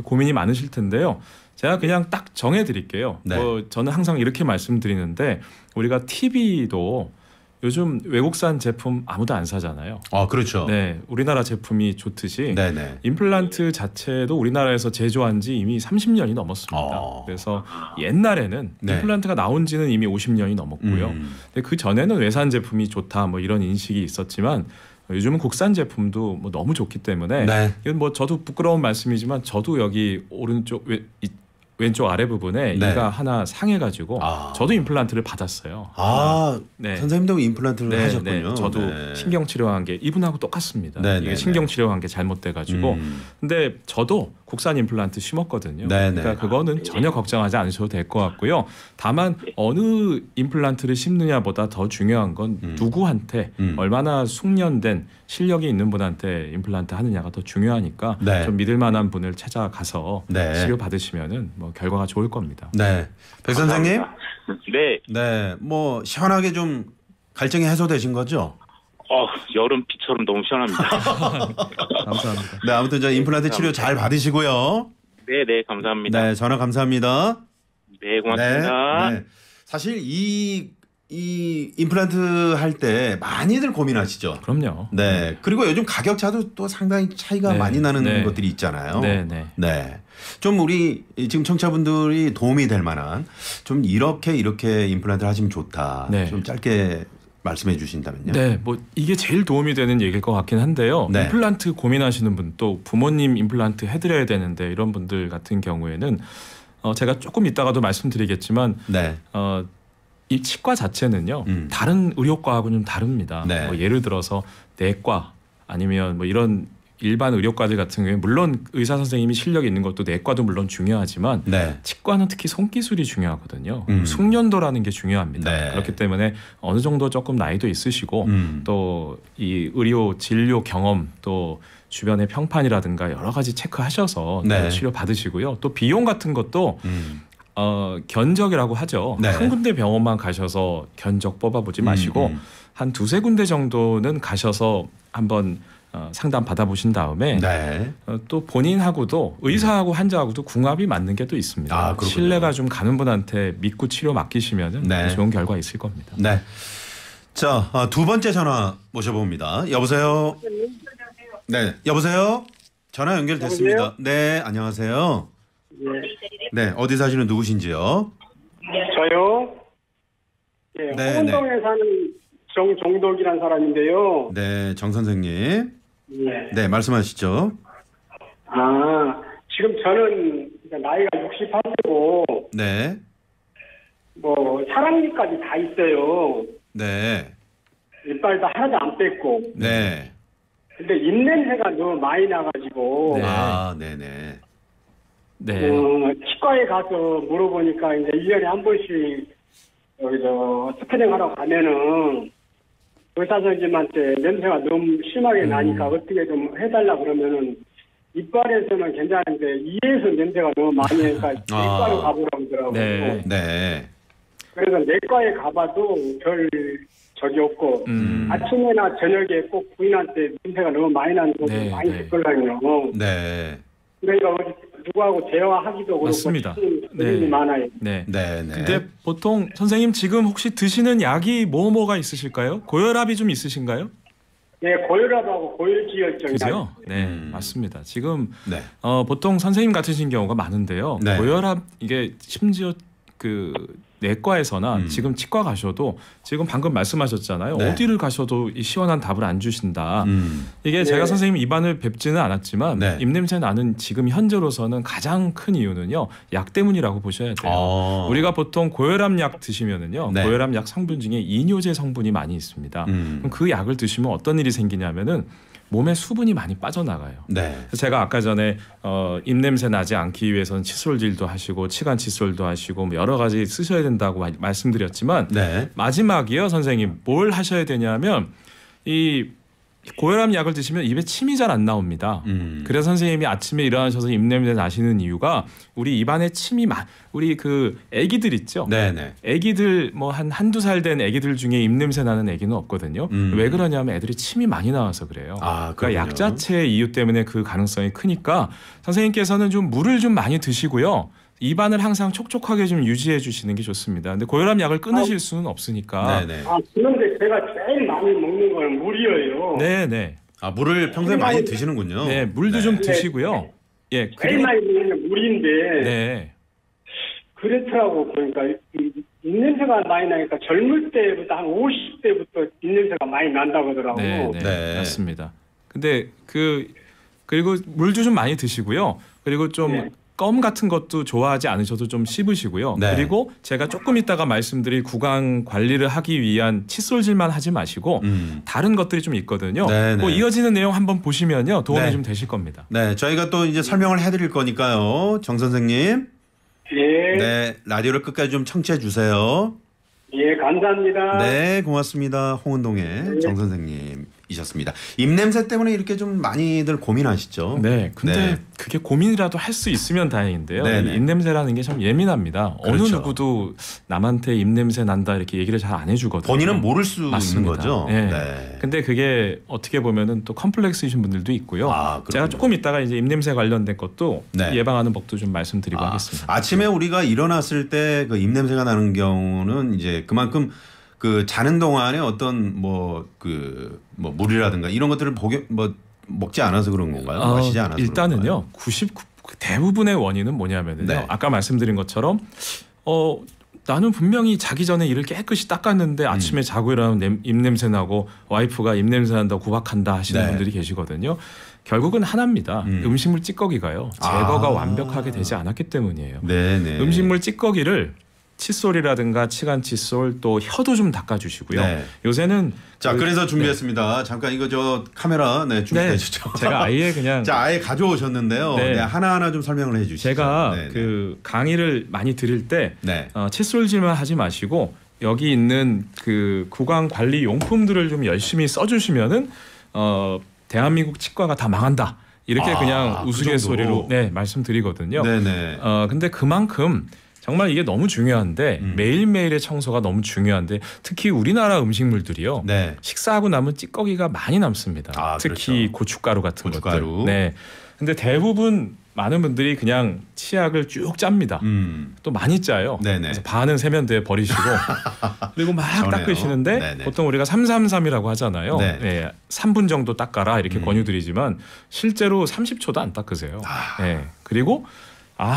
고민이 많으실 텐데요. 제가 그냥 딱 정해드릴게요. 네. 저는 항상 이렇게 말씀드리는데 우리가 TV도 요즘 외국산 제품 아무도 안 사잖아요. 그렇죠. 네, 우리나라 제품이 좋듯이 네네. 임플란트 자체도 우리나라에서 제조한 지 이미 30년이 넘었습니다. 그래서 옛날에는 네. 임플란트가 나온 지는 이미 50년이 넘었고요. 근데 그 전에는 외산 제품이 좋다 뭐 이런 인식이 있었지만 요즘은 국산 제품도 뭐 너무 좋기 때문에 네. 이건 뭐 저도 부끄러운 말씀이지만 저도 여기 오른쪽 왼쪽 아래 부분에 네. 이가 하나 상해가지고 저도 임플란트를 받았어요. 네. 선생님도 임플란트를 하셨군요. 네. 저도 네. 신경 치료한 게 이분하고 똑같습니다. 네, 이게 네, 신경 치료한 게 잘못돼가지고. 근데 저도 국산 임플란트 심었거든요. 네, 그러니까 네. 그거는 전혀 걱정하지 않으셔도 될 것 같고요. 다만 어느 임플란트를 심느냐보다 더 중요한 건 누구한테 얼마나 숙련된 실력이 있는 분한테 임플란트 하느냐가 더 중요하니까 네. 좀 믿을 만한 분을 찾아가서 네. 치료 받으시면은 뭐 결과가 좋을 겁니다. 네. 백 선생님? 네. 네. 뭐 시원하게 좀 갈증이 해소되신 거죠? 여름 비처럼 너무 시원합니다. 감사합니다. 네, 아무튼 저 임플란트 치료 잘 받으시고요. 네, 감사합니다. 네, 전화 감사합니다. 네, 고맙습니다. 네. 사실 이 임플란트 할 때 많이들 고민하시죠. 그럼요. 네. 그리고 요즘 가격차도 또 상당히 차이가 네. 많이 나는 네. 것들이 있잖아요. 네. 네. 좀 우리 지금 청취자분들이 도움이 될 만한 좀 이렇게 임플란트를 하시면 좋다. 네. 좀 짧게 말씀해 주신다면요. 네, 뭐 이게 제일 도움이 되는 얘기일 것 같긴 한데요. 네. 임플란트 고민하시는 분, 또 부모님 임플란트 해드려야 되는데 이런 분들 같은 경우에는 제가 조금 이따가도 말씀드리겠지만 네. 이 치과 자체는요 다른 의료과하고는 좀 다릅니다. 네. 뭐 예를 들어서 내과 아니면 뭐 이런 일반 의료과들 같은 경우에 물론 의사 선생님이 실력이 있는 것도 내과도 물론 중요하지만 네. 치과는 특히 손기술이 중요하거든요. 숙련도라는 게 중요합니다. 네. 그렇기 때문에 어느 정도 조금 나이도 있으시고 또 이 의료 진료 경험 또 주변의 평판이라든가 여러 가지 체크하셔서 네. 치료 받으시고요. 또 비용 같은 것도 견적이라고 하죠. 네. 한 군데 병원만 가셔서 견적 뽑아보지 마시고 한 두세 군데 정도는 가셔서 한번 상담 받아보신 다음에 네. 또 본인하고도 의사하고 환자하고도 궁합이 맞는 게 또 있습니다. 그렇군요. 신뢰가 좀 가는 분한테 믿고 치료 맡기시면 네. 좋은 결과 있을 겁니다. 네. 자, 두 번째 전화 모셔봅니다. 여보세요. 네, 여보세요. 전화 연결됐습니다. 네, 안녕하세요. 네, 어디 사시는 누구신지요? 저요? 네, 네, 홍은동에 사는 정종덕이라는 사람인데요. 네, 정 선생님. 네. 네, 말씀하시죠. 지금 저는 나이가 68세고, 네, 뭐, 사랑니까지 다 있어요. 네, 이빨도 하나도 안 뺐고. 네. 근데 입냄새가 너무 많이 나가지고, 네. 네네. 네. 치과에 가서 물어보니까 이제 1년에 한 번씩, 스캐닝 하러 가면은, 의사 선생님한테 냄새가 너무 심하게 나니까 어떻게 좀 해달라 그러면은 이빨에서는 괜찮은데 이에서 냄새가 너무 많이 나니까 이빨로 가보라고 하더라고요. 네. 네. 그래서 내과에 가봐도 별 적이 없고 아침이나 저녁에 꼭 부인한테 냄새가 너무 많이 나는 것도 네, 많이 네. 듣거든요. 네. 그러니까 누구하고 대화하기도 그렇고 맞습니다. 고민이 네. 많아요. 네. 네. 네. 근데 보통 선생님 지금 혹시 드시는 약이 뭐가 있으실까요? 고혈압이 좀 있으신가요? 네, 고혈압하고 고혈지혈증이 그죠? 네, 맞습니다. 지금 네. 보통 선생님 같으신 경우가 많은데요. 네. 고혈압 이게 심지어 그 내과에서나 지금 치과 가셔도 지금 방금 말씀하셨잖아요. 네. 어디를 가셔도 이 시원한 답을 안 주신다. 이게 네. 제가 선생님 입안을 뵙지는 않았지만 네. 입냄새 나는 지금 현재로서는 가장 큰 이유는요. 약 때문이라고 보셔야 돼요. 우리가 보통 고혈압 약 드시면은요. 네. 고혈압 약 성분 중에 이뇨제 성분이 많이 있습니다. 그럼 그 약을 드시면 어떤 일이 생기냐면은 몸에 수분이 많이 빠져나가요. 네. 그래서 제가 아까 전에 입냄새 나지 않기 위해서는 칫솔질도 하시고 치간 칫솔도 하시고 뭐 여러 가지 쓰셔야 된다고 말씀드렸지만 네. 마지막이요 선생님 뭘 하셔야 되냐면 이 고혈압 약을 드시면 입에 침이 잘 안 나옵니다. 그래서 선생님이 아침에 일어나셔서 입냄새 나시는 이유가 우리 입안에 침이 우리 그 아기들 있죠. 네네. 아기들 뭐 한두 살 된 아기들 중에 입냄새 나는 아기는 없거든요. 왜 그러냐면 애들이 침이 많이 나와서 그래요. 그러니까 약 자체의 이유 때문에 그 가능성이 크니까 선생님께서는 좀 물을 좀 많이 드시고요. 입안을 항상 촉촉하게 좀 유지해 주시는 게 좋습니다. 근데 고혈압 약을 끊으실 수는 없으니까. 네네. 그런데 제가 제일 많이 먹는 건 물이에요. 네네. 물을 평소에 많이 드시는군요. 네, 물도 좀 드시고요. 예, 제일 그리고 많이 먹는 게 물인데 네. 그렇더라고. 그러니까 입냄새가 많이 나니까 젊을 때부터 한 50대부터 입냄새가 많이 난다고 하더라고. 네, 네. 맞습니다. 근데 그리고 물도 좀 많이 드시고요. 그리고 좀 네. 껌 같은 것도 좋아하지 않으셔도 좀 씹으시고요. 네. 그리고 제가 조금 이따가 말씀드릴 구강 관리를 하기 위한 칫솔질만 하지 마시고 다른 것들이 좀 있거든요. 네, 네. 그 이어지는 내용 한번 보시면요. 도움이 네. 좀 되실 겁니다. 네, 저희가 또 이제 설명을 해드릴 거니까요. 정 선생님. 예. 네, 라디오를 끝까지 좀 청취해 주세요. 예, 감사합니다. 네, 고맙습니다. 홍은동의 정 선생님이셨습니다. 입냄새 때문에 이렇게 좀 많이들 고민하시죠? 네, 근데 네. 그게 고민이라도 할 수 있으면 다행인데요. 네네. 이 입냄새라는 게 참 예민합니다. 그렇죠. 어느 누구도 남한테 입냄새 난다 이렇게 얘기를 잘 안 해주거든요. 본인은 모를 수 맞습니다. 있는 거죠? 네. 네. 근데 그게 어떻게 보면은 또 컴플렉스이신 분들도 있고요. 그렇군요. 제가 조금 이따가 이제 입냄새 관련된 것도 네. 예방하는 법도 좀 말씀드리고 하겠습니다. 아침에 우리가 일어났을 때 그 입냄새가 나는 경우는 이제 그만큼 그 자는 동안에 어떤 물이라든가 이런 것들을 먹지 않아서 그런 건가요? 마시지 않아서 일단은요. 99 대부분의 원인은 뭐냐면요. 네. 아까 말씀드린 것처럼 나는 분명히 자기 전에 이를 깨끗이 닦았는데 아침에 자고 일어나면 입냄새 나고 와이프가 입냄새 난다고 구박한다 하시는 네. 분들이 계시거든요. 결국은 하나입니다. 음식물 찌꺼기가요. 제거가 완벽하게 되지 않았기 때문이에요. 네네. 음식물 찌꺼기를 칫솔이라든가 치간 칫솔 또 혀도 좀 닦아주시고요. 네. 요새는 자, 그래서 준비했습니다. 잠깐 이거 저 카메라 준비해 주죠. 제가 아예 그냥 자, 아예 가져오셨는데요. 네. 네, 하나하나 좀 설명을 해 주시죠. 제가 네, 그 강의를 많이 드릴 때 네. 칫솔질만 하지 마시고 여기 있는 그 구강 관리 용품들을 좀 열심히 써주시면은 대한민국 치과가 다 망한다. 이렇게 그냥 그 우스갯소리로 말씀드리거든요. 네네. 근데 그만큼 정말 이게 너무 중요한데 매일매일의 청소가 너무 중요한데 특히 우리나라 음식물들이요. 네. 식사하고 남은 찌꺼기가 많이 남습니다. 특히 그렇죠. 고춧가루 같은 고춧가루. 것들. 네. 근데 대부분 많은 분들이 그냥 치약을 쭉 짭니다. 또 많이 짜요. 네네. 그래서 반은 세면대에 버리시고 그리고 막 저네요. 닦으시는데 네네. 보통 우리가 333이라고 하잖아요. 네. 네, 3분 정도 닦아라 이렇게 권유드리지만 실제로 30초도 안 닦으세요. 네. 그리고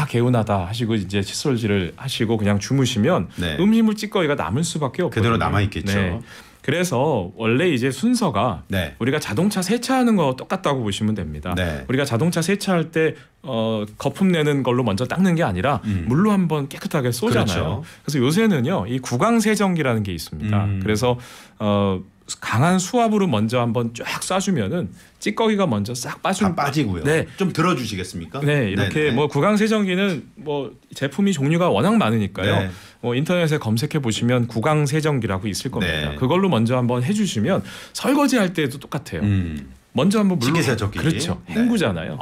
개운하다 하시고 이제 칫솔질을 하시고 그냥 주무시면 네. 음식물 찌꺼기가 남을 수밖에 없거든요. 그대로 남아 있겠죠. 그래서 원래 이제 순서가 네. 우리가 자동차 세차하는 거 똑같다고 보시면 됩니다. 네. 우리가 자동차 세차할 때 거품 내는 걸로 먼저 닦는 게 아니라 물로 한번 깨끗하게 쏘잖아요. 그렇죠. 그래서 요새는요, 이 구강 세정기라는 게 있습니다. 그래서 강한 수압으로 먼저 한번 쫙 쏴주면은 찌꺼기가 먼저 싹 다 빠지고요. 네. 좀 들어주시겠습니까? 네, 이렇게 네네. 뭐 구강 세정기는 뭐 제품이 종류가 워낙 많으니까요. 네. 뭐 인터넷에 검색해 보시면 구강 세정기라고 있을 겁니다. 네. 그걸로 먼저 한번 해주시면 설거지할 때도 똑같아요. 먼저 한번 물로 식기세척기. 그렇죠. 네. 헹구잖아요.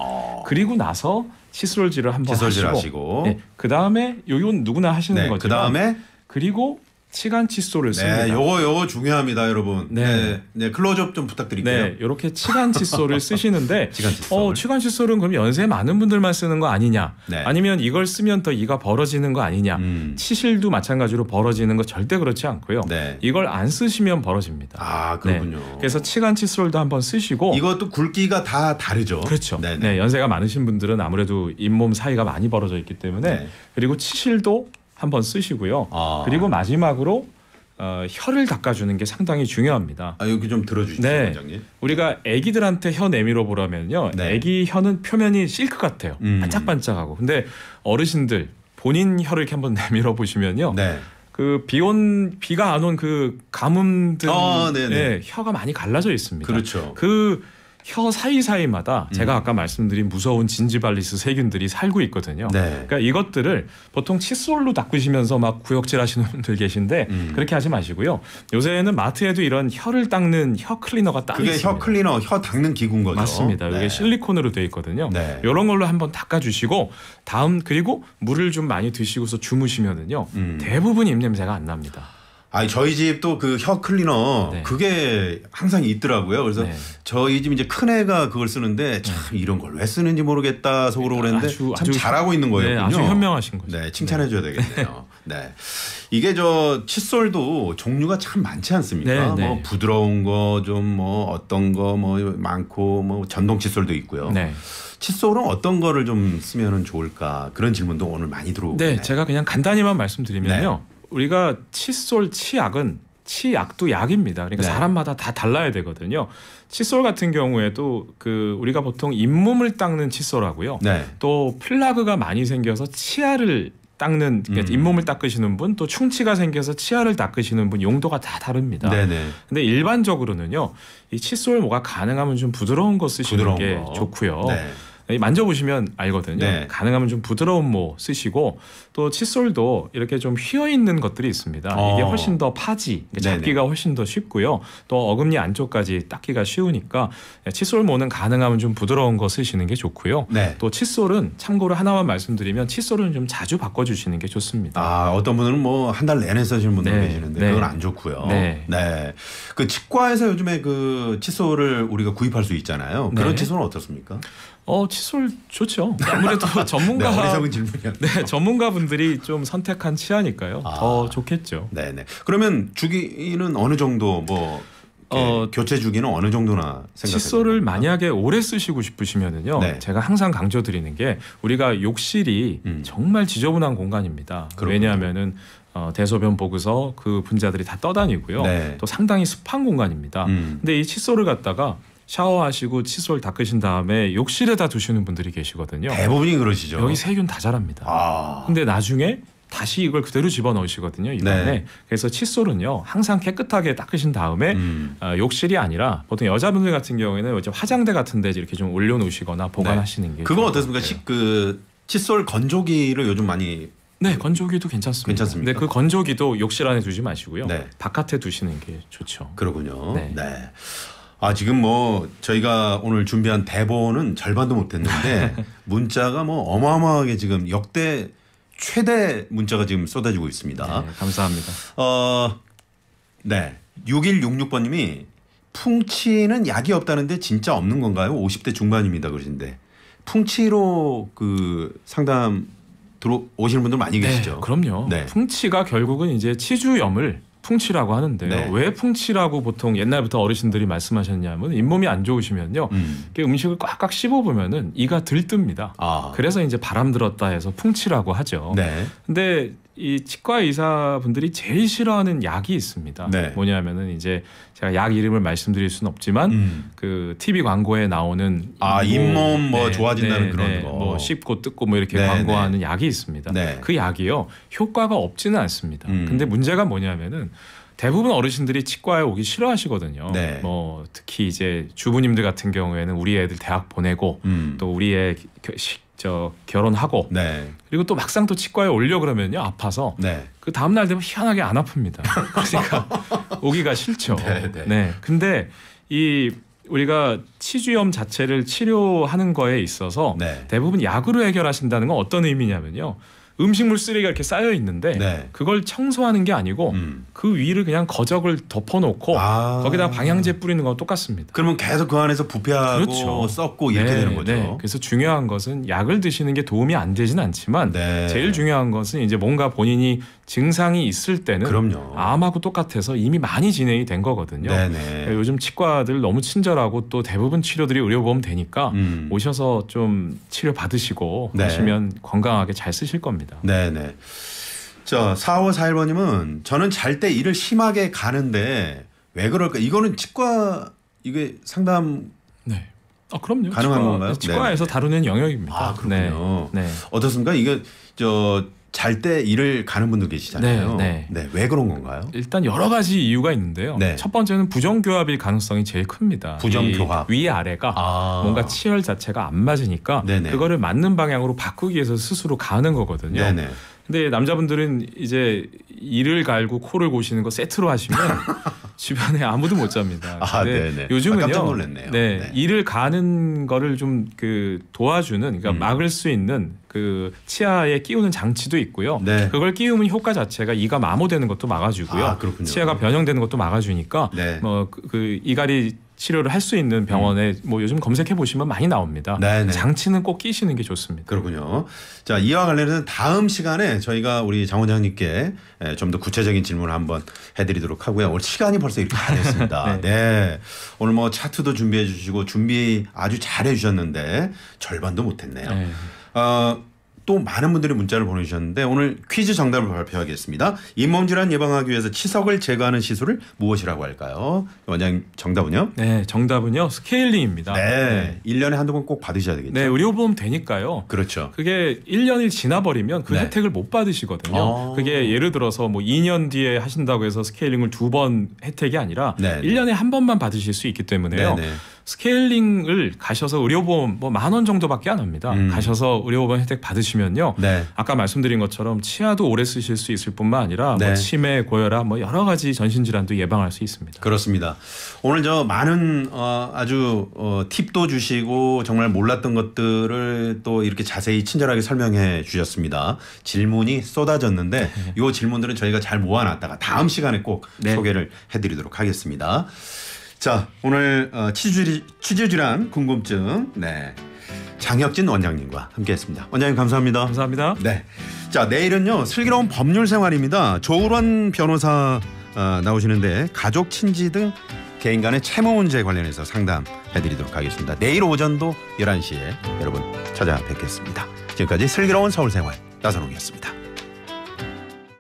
그리고 나서 칫솔질을 한번 칫솔질 하시고 하시고. 네. 그 다음에 요건 누구나 하시는 네. 거지만 그 다음에 그리고 치간 칫솔을 씁니다. 네, 요거 중요합니다, 여러분. 네, 클로즈업 좀 부탁드릴게요. 네, 이렇게 치간 칫솔을 쓰시는데, 치간 칫솔은 그럼 연세 많은 분들만 쓰는 거 아니냐? 네. 아니면 이걸 쓰면 더 이가 벌어지는 거 아니냐? 치실도 마찬가지로 벌어지는 거 절대 그렇지 않고요. 네. 이걸 안 쓰시면 벌어집니다. 아, 그렇군요. 네. 그래서 치간 칫솔도 한번 쓰시고, 이것도 굵기가 다 다르죠. 그렇죠. 네, 연세가 많으신 분들은 아무래도 잇몸 사이가 많이 벌어져 있기 때문에, 네. 그리고 치실도 한번 쓰시고요. 그리고 마지막으로 혀를 닦아주는 게 상당히 중요합니다. 여기 좀 들어주시죠, 네. 원장님. 우리가 아기들한테 혀 내밀어 보라면요. 네. 아기 혀는 표면이 실크 같아요. 반짝반짝하고. 근데 어르신들 본인 혀를 이렇게 한번 내밀어 보시면요. 네. 그 비가 안 온 그 가뭄든 혀가 많이 갈라져 있습니다. 그렇죠. 그 혀 사이사이마다 제가 아까 말씀드린 무서운 진지발리스 세균들이 살고 있거든요. 네. 그러니까 이것들을 보통 칫솔로 닦으시면서 막 구역질 하시는 분들 계신데 그렇게 하지 마시고요. 요새는 마트에도 이런 혀를 닦는 혀 클리너가 따로 그게 있습니다. 혀 클리너, 혀 닦는 기구인 거죠. 맞습니다. 이게 실리콘으로 되어 있거든요. 네. 이런 걸로 한번 닦아주시고 그리고 물을 좀 많이 드시고서 주무시면은요. 대부분 입냄새가 안 납니다. 저희 집도 그 혀 클리너 네. 그게 항상 있더라고요. 그래서 네. 저희 집 이제 큰 애가 그걸 쓰는데 참 이런 걸 왜 쓰는지 모르겠다 속으로 그랬는데 참 잘하고 있는 거예요. 네, 아주 현명하신 거죠. 네, 칭찬해줘야 되겠네요. 네, 이게 칫솔도 종류가 참 많지 않습니까? 네, 네. 뭐 부드러운 거 좀 뭐 어떤 거 뭐 많고 뭐 전동 칫솔도 있고요. 네. 칫솔은 어떤 거를 좀 쓰면은 좋을까 그런 질문도 오늘 많이 들어오고. 네, 제가 그냥 간단히만 말씀드리면요. 우리가 칫솔, 치약도 약입니다. 그러니까 사람마다 다 달라야 되거든요. 칫솔 같은 경우에도 우리가 보통 잇몸을 닦는 칫솔하고요. 네. 또 플라그가 많이 생겨서 치아를 닦는 그러니까 잇몸을 닦으시는 분, 또 충치가 생겨서 치아를 닦으시는 분 용도가 다 다릅니다. 네네. 근데 일반적으로는요, 이 칫솔 뭐가 가능하면 좀 부드러운 거 쓰시는 게 좋고요. 네. 만져보시면 알거든요. 네. 가능하면 좀 부드러운 모 쓰시고 또 칫솔도 이렇게 좀 휘어 있는 것들이 있습니다. 이게 훨씬 더 파지, 잡기가 훨씬 더 쉽고요. 또 어금니 안쪽까지 닦기가 쉬우니까 칫솔 모는 가능하면 좀 부드러운 거 쓰시는 게 좋고요. 네. 또 칫솔은 참고로 하나만 말씀드리면 칫솔은 좀 자주 바꿔주시는 게 좋습니다. 어떤 분들은 뭐 한 달 내내 쓰시는 분들 네. 계시는데 네. 그건 안 좋고요. 네. 네. 그 치과에서 요즘에 그 칫솔을 우리가 구입할 수 있잖아요. 그런 네. 칫솔은 어떻습니까? 칫솔 좋죠. 아무래도 전문가 네, 어리석은 질문이었네요. 네, 전문가분들이 좀 선택한 치아니까요. 더 좋겠죠. 네네. 그러면 주기는 어느 정도 뭐 교체 주기는 어느 정도나 생각하세요? 칫솔을 만약에 오래 쓰시고 싶으시면은요. 네. 제가 항상 강조드리는 게 우리가 욕실이 정말 지저분한 공간입니다. 그렇군요. 왜냐하면은 대소변 보고서 그 분자들이 다 떠다니고요. 네. 또 상당히 습한 공간입니다. 근데 이 칫솔을 갖다가 샤워하시고 칫솔 닦으신 다음에 욕실에다 두시는 분들이 계시거든요. 대부분이 그러시죠. 여기 세균 다 자랍니다. 근데 나중에 다시 이걸 그대로 집어넣으시거든요. 입안에. 네. 그래서 칫솔은요. 항상 깨끗하게 닦으신 다음에 욕실이 아니라 보통 여자분들 같은 경우에는 이제 화장대 같은 데 이렇게 좀 올려놓으시거나 보관하시는 게 그건 어떻습니까? 그 칫솔 건조기를 요즘 많이 네, 건조기도 괜찮습니다. 괜찮습니까? 근데 그 건조기도 욕실 안에 두지 마시고요. 네. 바깥에 두시는 게 좋죠. 그러군요. 네. 네. 지금 뭐 저희가 오늘 준비한 대본은 절반도 못했는데 문자가 뭐 어마어마하게 지금 역대 최대 문자가 지금 쏟아지고 있습니다. 네, 감사합니다. 네. 6166번님이 풍치는 약이 없다는데 진짜 없는 건가요? 50대 중반입니다 그러신데 풍치로 그 상담 들어오시는 분들 많이 계시죠? 네, 그럼요. 네. 풍치가 결국은 이제 치주염을 풍치라고 하는데요. 네. 왜 풍치라고 보통 옛날부터 어르신들이 말씀하셨냐면 잇몸이 안 좋으시면요. 음식을 꽉꽉 씹어보면은 이가 들뜹니다. 그래서 이제 바람 들었다 해서 풍치라고 하죠. 네. 근데 이 치과 의사분들이 제일 싫어하는 약이 있습니다. 네. 뭐냐면은 이제 제가 약 이름을 말씀드릴 수는 없지만 그 TV 광고에 나오는 잇몸 뭐 좋아진다는 그런 거. 뭐 씹고 뜯고 뭐 이렇게 네, 광고하는 약이 있습니다. 네. 그 약이요 효과가 없지는 않습니다. 근데 문제가 뭐냐면은 대부분 어르신들이 치과에 오기 싫어하시거든요. 네. 뭐 특히 이제 주부님들 같은 경우에는 우리 애들 대학 보내고 또 우리 애 결혼하고 네. 그리고 또 막상 또 치과에 오려 그러면요 아파서 네. 그 다음 날 되면 희한하게 안 아픕니다. 그러니까 오기가 싫죠. 네. 근데 이 우리가 치주염 자체를 치료하는 거에 있어서 네. 대부분 약으로 해결하신다는 건 어떤 의미냐면요. 음식물 쓰레기가 이렇게 쌓여 있는데 네. 그걸 청소하는 게 아니고 그 위를 그냥 거적을 덮어놓고 거기다 방향제 뿌리는 거랑 똑같습니다. 그러면 계속 그 안에서 부패하고 그렇죠. 썩고 이렇게 네, 되는 거죠. 네. 그래서 중요한 것은 약을 드시는 게 도움이 안 되진 않지만 네. 제일 중요한 것은 이제 뭔가 본인이 증상이 있을 때는 그럼요. 암하고 똑같아서 이미 많이 진행이 된 거거든요. 네네. 요즘 치과들 너무 친절하고 또 대부분 치료들이 의료보험 되니까 오셔서 좀 치료 받으시고 네. 하시면 건강하게 잘 쓰실 겁니다. 네네. 자, 4541번님은 저는 잘 때 일을 심하게 가는데 왜 그럴까? 이거는 치과 이게 상담 네. 그럼요. 가능한 건가요? 치과에서 네네. 다루는 영역입니다. 아, 그렇군요. 네. 어떻습니까? 이게 잘 때 일을 가는 분도 계시잖아요. 네. 왜 그런 건가요? 일단 여러 가지 이유가 있는데요. 네. 첫 번째는 부정교합일 가능성이 제일 큽니다. 부정교합. 위 아래가 뭔가 치열 자체가 안 맞으니까 네네. 그거를 맞는 방향으로 바꾸기 위해서 스스로 가는 거거든요. 네네. 근데 남자분들은 이제 이를 갈고 코를 고시는 거 세트로 하시면 주변에 아무도 못 잡니다. 네네. 요즘은요. 깜짝 놀랐네요. 네. 이를 가는 거를 좀 도와주는 그러니까 막을 수 있는 그 치아에 끼우는 장치도 있고요. 네. 그걸 끼우면 효과 자체가 이가 마모되는 것도 막아주고요. 그렇군요. 치아가 변형되는 것도 막아주니까 네. 그 이갈이 치료를 할 수 있는 병원에 요즘 검색해 보시면 많이 나옵니다. 네네. 장치는 꼭 끼시는 게 좋습니다. 그렇군요. 자, 이와 관련해서 다음 시간에 저희가 우리 장 원장님께 좀 더 구체적인 질문을 한번 해드리도록 하고요. 오늘 시간이 벌써 이렇게 다 됐습니다. 네. 오늘 뭐 차트도 준비해 주시고 준비 아주 잘해 주셨는데 절반도 못했네요. 네. 또 많은 분들이 문자를 보내주셨는데 오늘 퀴즈 정답을 발표하겠습니다. 잇몸질환 예방하기 위해서 치석을 제거하는 시술을 무엇이라고 할까요? 원장님 정답은요? 네, 정답은요. 스케일링입니다. 네. 1년에 한두 번 꼭 받으셔야 되겠죠. 네, 의료보험 되니까요. 그렇죠. 그게 1년이 지나버리면 그 네. 혜택을 못 받으시거든요. 그게 예를 들어서 2년 뒤에 하신다고 해서 스케일링을 2번 혜택이 아니라 네. 1년에 한 번만 받으실 수 있기 때문에요. 네네. 스케일링을 가셔서 의료보험 10,000원 정도밖에 안 합니다. 가셔서 의료보험 혜택 받으시면요. 네. 아까 말씀드린 것처럼 치아도 오래 쓰실 수 있을 뿐만 아니라 네. 치매, 고혈압 여러 가지 전신질환도 예방할 수 있습니다. 그렇습니다. 오늘 많은 아주 팁도 주시고 정말 몰랐던 것들을 또 이렇게 자세히 친절하게 설명해 주셨습니다. 질문이 쏟아졌는데 이 질문들은 저희가 잘 모아놨다가 다음 시간에 꼭 소개를 해드리도록 하겠습니다. 자, 오늘 치주질환 궁금증 장혁진 원장님과 함께했습니다. 원장님 감사합니다. 감사합니다. 네. 자, 내일은요 슬기로운 법률 생활입니다. 조우란 변호사 나오시는데 가족, 친지 등 개인 간의 채무 문제 관련해서 상담해드리도록 하겠습니다. 내일 오전도 11시에 여러분 찾아뵙겠습니다. 지금까지 슬기로운 서울생활 나선홍이었습니다.